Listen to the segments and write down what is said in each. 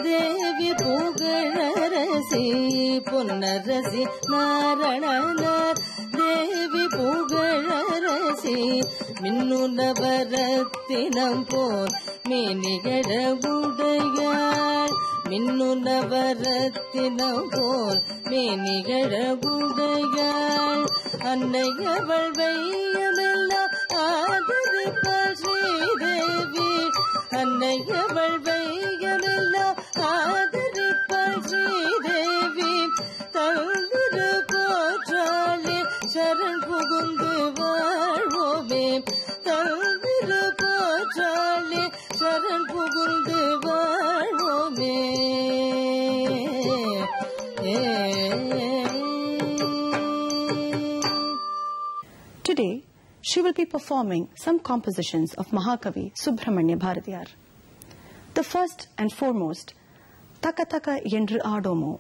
தேவி புகழரசி பொன்னரசி நாரணனார் தேவி புகழரசி மின்னுநவரத்தினம் போல் மேனிகழ உடையாள் மின்னுநவரத்தினம் போல் மேனிகழ உடையாள் அன்னையவள் வையமெல்லாம் ஆதரிப்பாள் ஸ்ரீதேவி அன்னையவள் வையமெல்லாம் ஆதரிப்பாள் ஸ்ரீதேவி தந்திரு போற்றாளே சரண் புகுந்து வாழ்வோமே தந்திரு போற்றாளே சரண் புகுந்து வாழ்வோமே. Today, she will be performing some compositions of Mahakavi Subramanya Bharatiyar. The first and foremost, Taka Taka Yendru Adomo,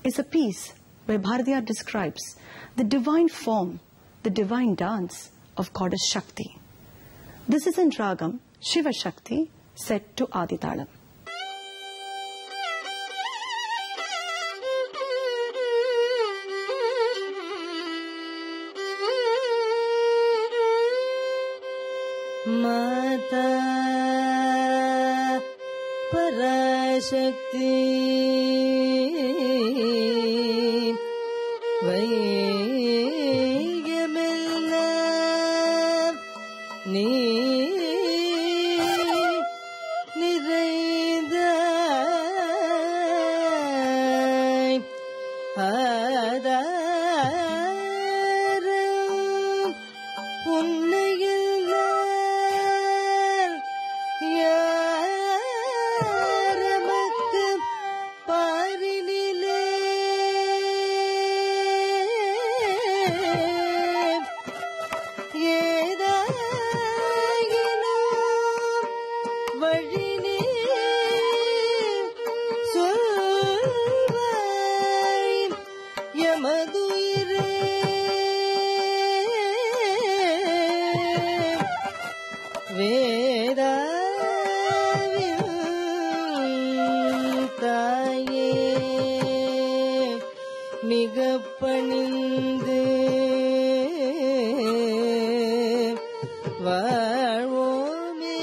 is a piece where Bharatiyar describes the divine form, the divine dance of Goddess Shakti. This is in Ragam Shiva Shakti set to Aditalam. माता पराशक्ति वैयमेल्लाम நீ நிறைந்தாய் ஆதாரம் உன்னையில் யாரமக்கு பாரினிலே ஏதாயினும் வழினே சொல்வாய் யமதுயிரே வேதாவின் தாயே மிக பணிந்து வாழ்வோமே.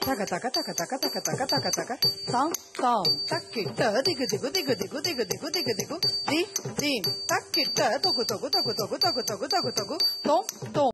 Taka taka taka taka taka taka taka taka song song takitta digu digu digu digu digu digu digu digu di di takitta togu togu togu togu togu togu togu togu tom tom